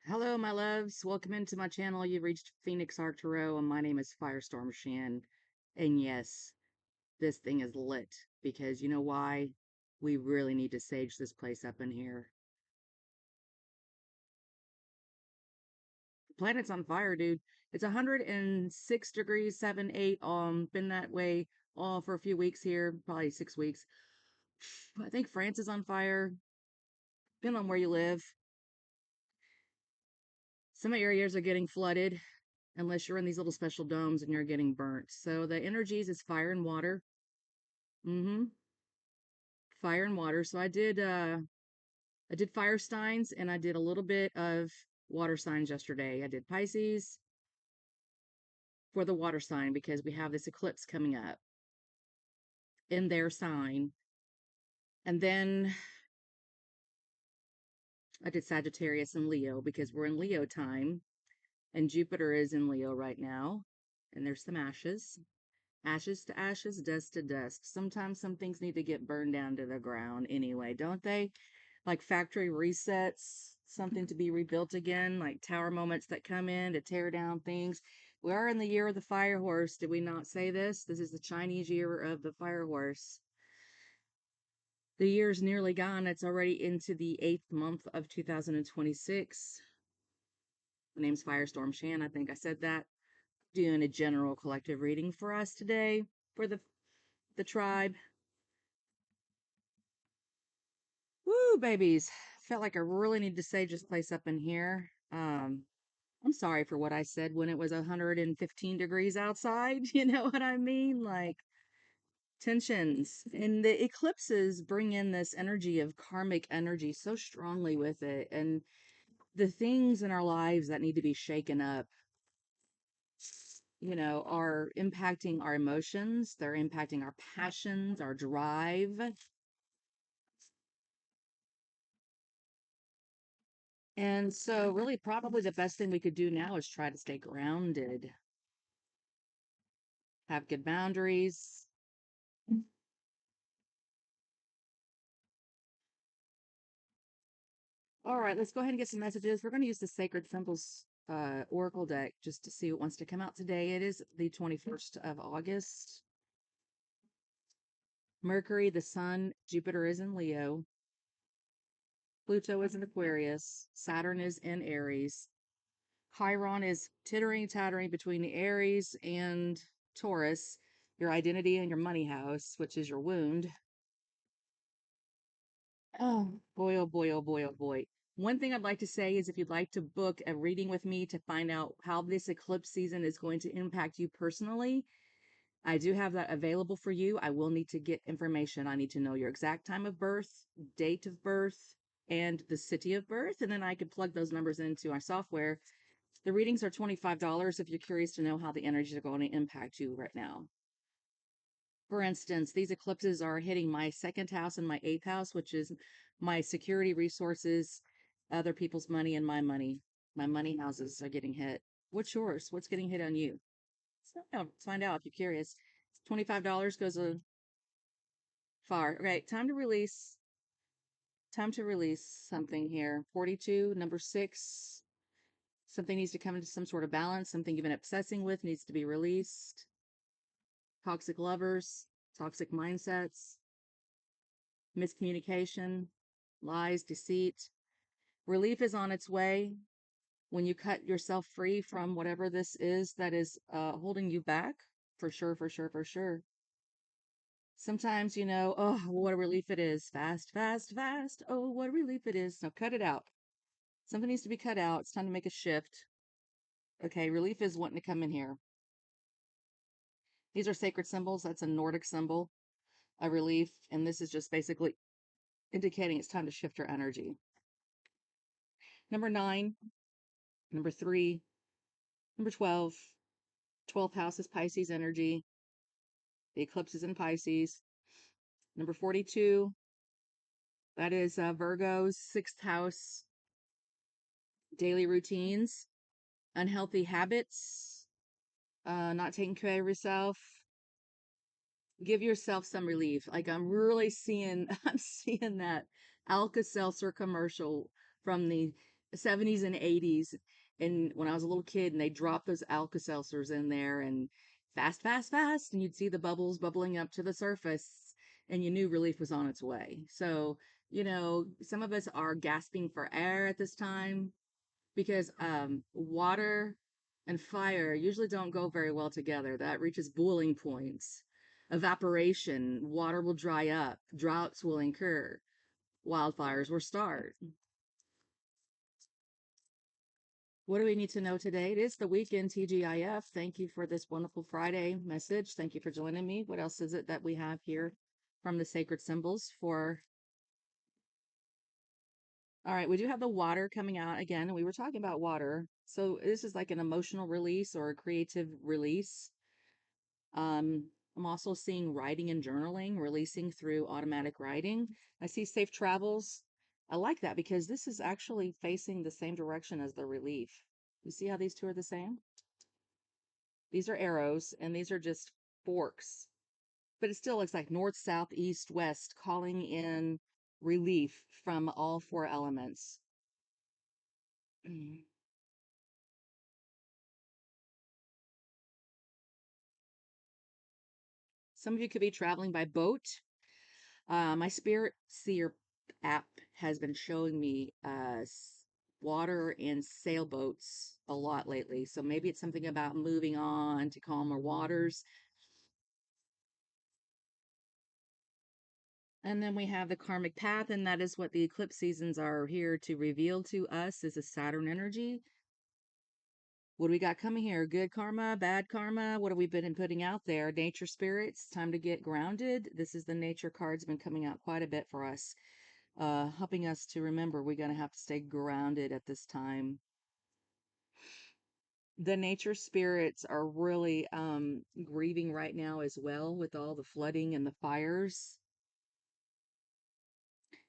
Hello, my loves. Welcome into my channel. You've reached Phoenix Arc Tarot, and my name is Firestorm Shan. And yes, this thing is lit because you know why? We really need to sage this place up in here. The planet's on fire, dude. It's 106 degrees, 7, 8. Been that way all for a few weeks here, probably 6 weeks. I think France is on fire. Depending on where you live. Some areas are getting flooded unless you're in these little special domes and you're getting burnt. So the energies is fire and water. Mm-hmm. Fire and water. So I did fire signs and I did a little bit of water signs yesterday. I did Pisces for the water sign because we have this eclipse coming up in their sign. And then I did Sagittarius and Leo because we're in Leo time and Jupiter is in Leo right now. And there's some ashes. Ashes to ashes, dust to dust. Sometimes some things need to get burned down to the ground anyway, don't they? Like factory resets, something to be rebuilt again, like tower moments that come in to tear down things. We are in the year of the fire horse. Did we not say this? This is the Chinese year of the fire horse. The year's nearly gone. It's already into the 8th month of 2026. My name's Firestorm Shan. I think I said that. Doing a general collective reading for us today for the tribe. Woo, babies. Felt like I really need to sage this place up in here. I'm sorry for what I said when it was 115 degrees outside. You know what I mean? Like tensions. And the eclipses bring in this energy of karmic energy so strongly with it. And the things in our lives that need to be shaken up, are impacting our emotions. They're impacting our passions, our drive. And so, really, probably the best thing we could do now is try to stay grounded, have good boundaries. All right, let's go ahead and get some messages. We're going to use the Sacred Symbols Oracle deck just to see what wants to come out today. It is the 21st of August. Mercury, the Sun, Jupiter is in Leo. Pluto is in Aquarius. Saturn is in Aries. Chiron is tittering, tattering between the Aries and Taurus, your identity and your money house, which is your wound. Oh, boy, oh boy, oh boy, oh boy. One thing I'd like to say is if you'd like to book a reading with me to find out how this eclipse season is going to impact you personally, I do have that available for you. I will need to get information. I need to know your exact time of birth, date of birth, and the city of birth, and then I could plug those numbers into our software. The readings are $25 if you're curious to know how the energies are going to impact you right now. For instance, these eclipses are hitting my second house and my eighth house, which is my security resources, other people's money, and my money. My money houses are getting hit. What's yours? What's getting hit on you? Let's find out if you're curious. $25 goes a far. Okay, time to release. Time to release something here. 42, number 6. Something needs to come into some sort of balance. Something you've been obsessing with needs to be released. Toxic lovers, toxic mindsets, miscommunication, lies, deceit. Relief is on its way when you cut yourself free from whatever this is that is holding you back. For sure, for sure, for sure. Sometimes, oh, what a relief it is. Fast, fast, fast. Oh, what a relief it is. Now cut it out. Something needs to be cut out. It's time to make a shift. Okay, relief is wanting to come in here. These are sacred symbols. That's a Nordic symbol, a relief. And this is just basically indicating it's time to shift your energy. Number 9, number 3, number 12. 12th house is Pisces energy. The eclipse is in Pisces. Number 42, that is Virgo's 6th house. Daily routines, unhealthy habits, not taking care of yourself. Give yourself some relief. Like I'm really seeing, I'm seeing that Alka-Seltzer commercial from the 70s and 80s. And when I was a little kid, and they dropped those Alka-Seltzers in there and fast, fast, fast, and you'd see the bubbles bubbling up to the surface, and you knew relief was on its way. So, some of us are gasping for air at this time because water and fire usually don't go very well together. That reaches boiling points. Evaporation, water will dry up, droughts will incur, wildfires will start. What do we need to know today? It is the weekend, TGIF. Thank you for this wonderful Friday message. Thank you for joining me. What else is it that we have here from the sacred symbols for? All right, we do have the water coming out again, and we were talking about water. So this is like an emotional release or a creative release. I'm also seeing writing and journaling, releasing through automatic writing. I see safe travels. I like that because this is actually facing the same direction as the relief. You see how these two are the same? These are arrows, and these are just forks. But it still looks like north, south, east, west, calling in relief from all four elements. Some of you could be traveling by boat. My Spirit Seer app has been showing me water and sailboats a lot lately. So maybe it's something about moving on to calmer waters. And then we have the karmic path, and that is what the eclipse seasons are here to reveal to us is a Saturn energy. What do we got coming here? Good karma, bad karma? What have we been putting out there? Nature spirits, time to get grounded. This is the nature card's been coming out quite a bit for us, helping us to remember we're going to have to stay grounded at this time. The nature spirits are really grieving right now as well with all the flooding and the fires.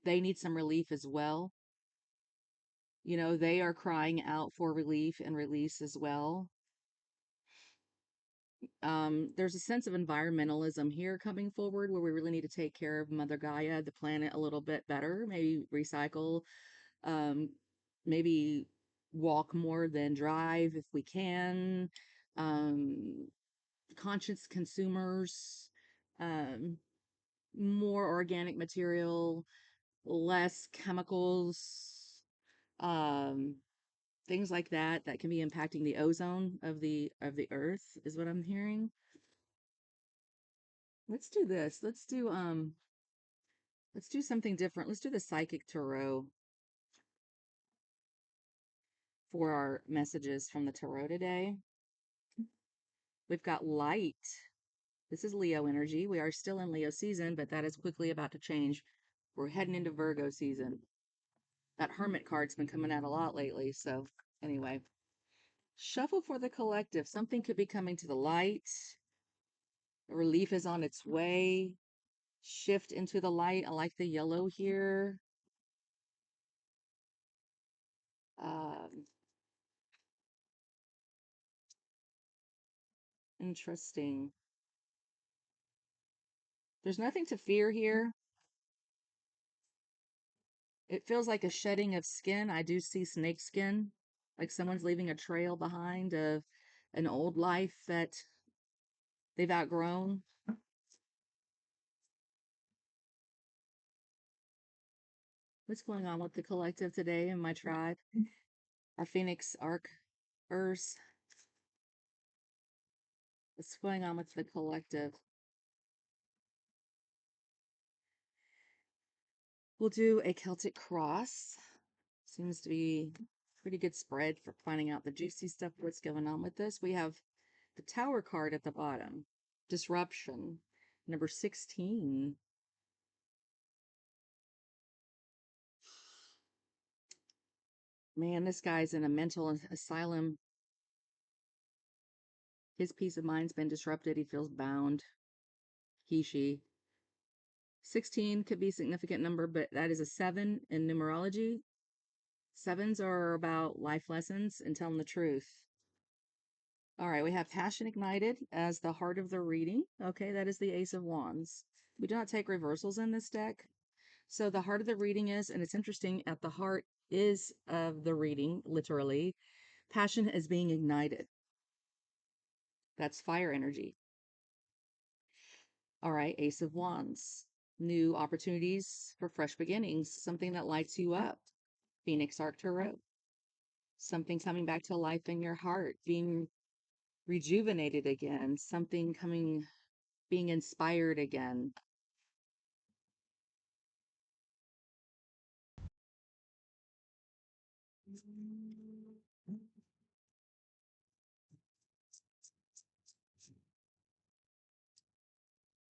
They need some relief as well. They are crying out for relief and release as well. There's a sense of environmentalism here coming forward where we really need to take care of Mother Gaia, the planet, a little bit better. Maybe recycle, um, maybe walk more than drive if we can. Um, Conscious consumers, um, more organic material, less chemicals, um, things like that can be impacting the ozone of the earth is what I'm hearing. Let's do this. Let's do something different. Let's do the psychic tarot for our messages from the tarot today. We've got light. This is Leo energy. We are still in Leo season, but that is quickly about to change. We're heading into Virgo season. That Hermit card's been coming out a lot lately. So anyway, shuffle for the collective. Something could be coming to the light. Relief is on its way. Shift into the light. I like the yellow here. Um, Interesting. There's nothing to fear here. It feels like a shedding of skin. I do see snake skin, like someone's leaving a trail behind of an old life that they've outgrown. What's going on with the collective today in my tribe? Our Phoenix Arcers. What's going on with the collective? We'll do a Celtic cross. Seems to be pretty good spread for finding out the juicy stuff, what's going on with this. We have the Tower card at the bottom. Disruption. Number 16. Man, this guy's in a mental asylum. His peace of mind's been disrupted. He feels bound. He, she. 16 could be a significant number, but that is a 7 in numerology. Sevens are about life lessons and telling the truth. All right, we have Passion Ignited as the heart of the reading. Okay, that is the Ace of Wands. We do not take reversals in this deck. So the heart of the reading is, and it's interesting, at the heart is of the reading, literally. Passion is being ignited. That's fire energy. All right, Ace of Wands. New opportunities for fresh beginnings, something that lights you up. Phoenix Arc Tarot. Something coming back to life in your heart, being rejuvenated again, something coming, being inspired again.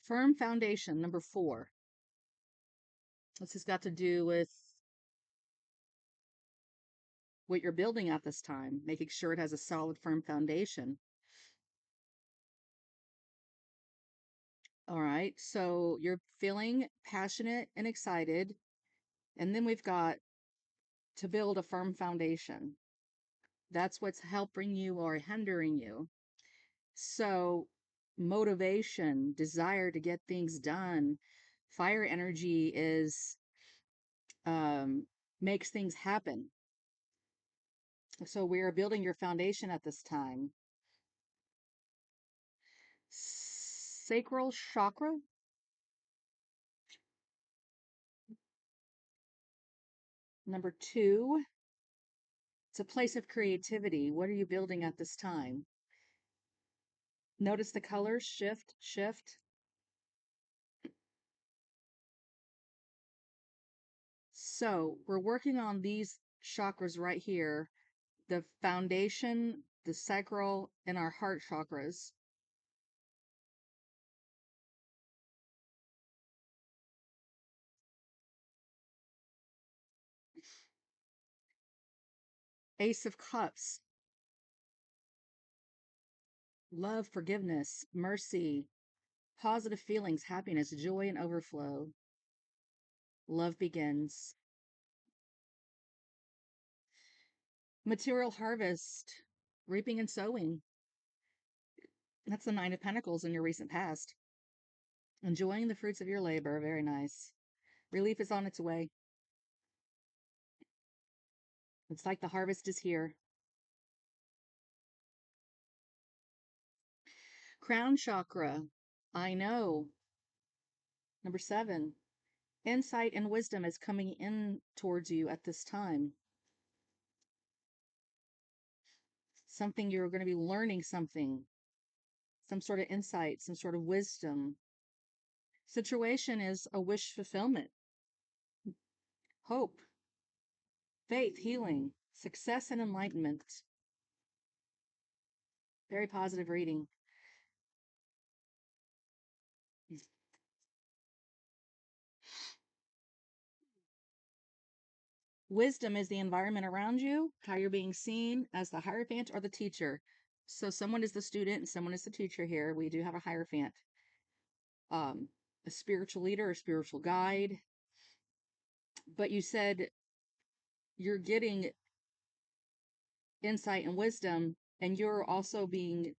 Firm foundation, number 4. This has got to do with what you're building at this time, making sure it has a solid, firm foundation. All right, so you're feeling passionate and excited. And then we've got to build a firm foundation. That's what's helping you or hindering you. So, motivation, desire to get things done, fire energy is makes things happen. So, we are building your foundation at this time. Sacral chakra. Number 2, it's a place of creativity. What are you building at this time? Notice the colors shift, shift. So we're working on these chakras right here, the foundation, the sacral, and our heart chakras. Ace of Cups, love, forgiveness, mercy, positive feelings, happiness, joy, and overflow. Love begins. Material harvest, reaping and sowing. That's the Nine of Pentacles in your recent past. Enjoying the fruits of your labor. Very nice. Relief is on its way. It's like the harvest is here. Crown chakra. I know. Number 7. Insight and wisdom is coming in towards you at this time. Something you're going to be learning something, some sort of insight, some sort of wisdom. Situation is a wish fulfillment, hope, faith, healing, success, and enlightenment. Very positive reading. Wisdom is the environment around you, how you're being seen as the hierophant or the teacher. So someone is the student and someone is the teacher here. We do have a hierophant, um, a spiritual leader, a spiritual guide. But you said you're getting insight and wisdom, and you're also being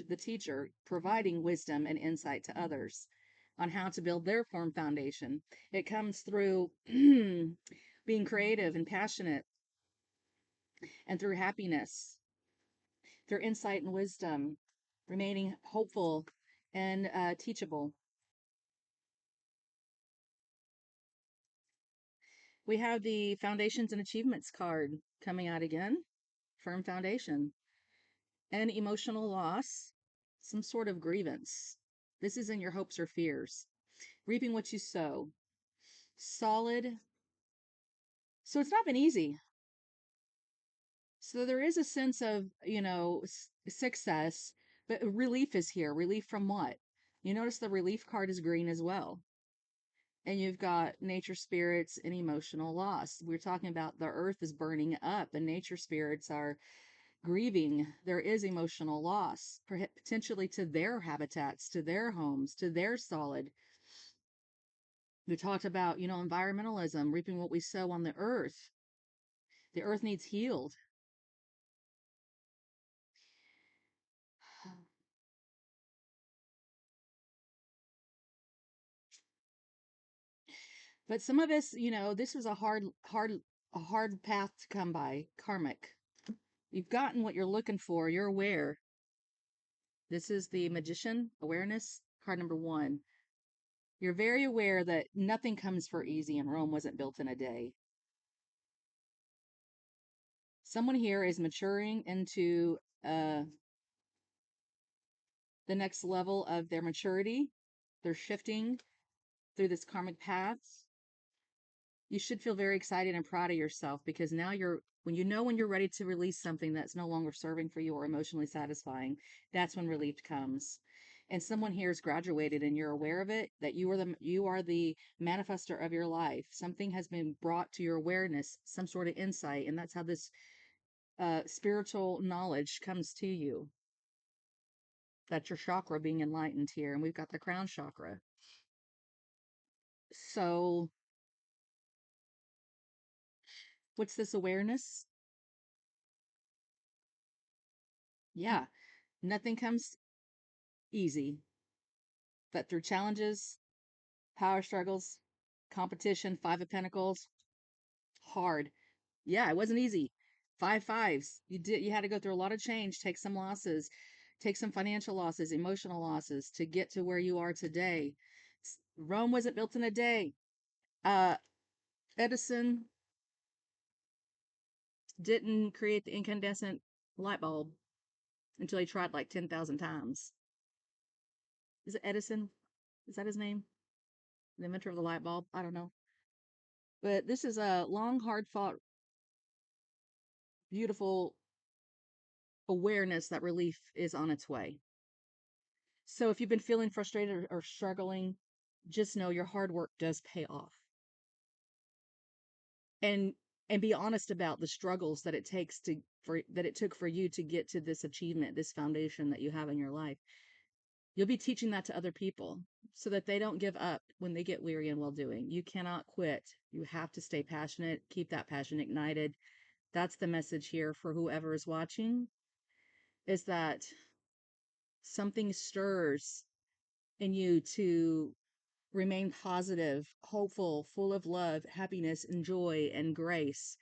the teacher, providing wisdom and insight to others on how to build their form foundation. It comes through being creative and passionate, and through happiness, through insight and wisdom, remaining hopeful and teachable. We have the foundations and achievements card coming out again. Firm foundation. And emotional loss, some sort of grievance. This is in your hopes or fears. Reaping what you sow. Solid. So it's not been easy. So there is a sense of, success, but relief is here. Relief from what? You notice the relief card is green as well. And you've got nature spirits and emotional loss. We're talking about the earth is burning up and nature spirits are grieving. There is emotional loss, potentially to their habitats, to their homes, to their solid. We talked about, environmentalism, reaping what we sow on the earth. The earth needs healed. But some of us, this was a hard a hard path to come by, karmic. You've gotten what you're looking for. You're aware. This is the Magician, awareness, card number 1. You're very aware that nothing comes for easy and Rome wasn't built in a day. Someone here is maturing into the next level of their maturity. They're shifting through this karmic path. You should feel very excited and proud of yourself because now when you're ready to release something that's no longer serving for you or emotionally satisfying, that's when relief comes. And someone here has graduated and you're aware of it, that you are the manifester of your life. Something has been brought to your awareness, some sort of insight, and that's how this spiritual knowledge comes to you. That's your chakra being enlightened here, and we've got the crown chakra. So, what's this awareness? Yeah, nothing comes easy, but through challenges, power struggles, competition, 5 of Pentacles, hard. Yeah, it wasn't easy. 5 fives. You had to go through a lot of change, take some losses, take some financial losses, emotional losses to get to where you are today. Rome wasn't built in a day. Uh, Edison didn't create the incandescent light bulb until he tried like 10,000 times. Is it Edison? Is that his name? The inventor of the light bulb? I don't know. But this is a long, hard fought, beautiful awareness that relief is on its way. So if you've been feeling frustrated or struggling, just know your hard work does pay off. And be honest about the struggles that it took for you to get to this achievement, this foundation that you have in your life. You'll be teaching that to other people so that they don't give up when they get weary in well doing. You cannot quit. You have to stay passionate, keep that passion ignited. That's the message here for whoever is watching, is that something stirs in you to remain positive, hopeful, full of love, happiness, and joy and grace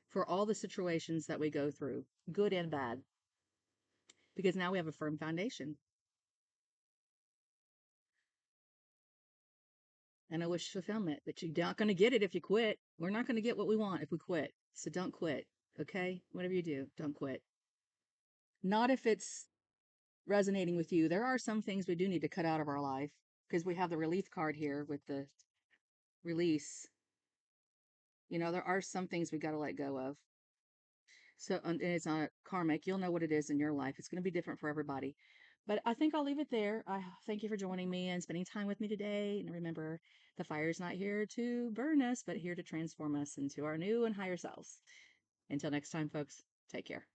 for all the situations that we go through, good and bad, because now we have a firm foundation. And I wish fulfillment, but you're not going to get it if you quit. We're not going to get what we want if we quit. So don't quit. Okay? Whatever you do, don't quit. Not if it's resonating with you. There are some things we do need to cut out of our life because we have the relief card here with the release. There are some things we got to let go of. So, and it's not karmic. You'll know what it is in your life. It's going to be different for everybody. But I think I'll leave it there. I thank you for joining me and spending time with me today. And remember, the fire is not here to burn us, but here to transform us into our new and higher selves. Until next time, folks, take care.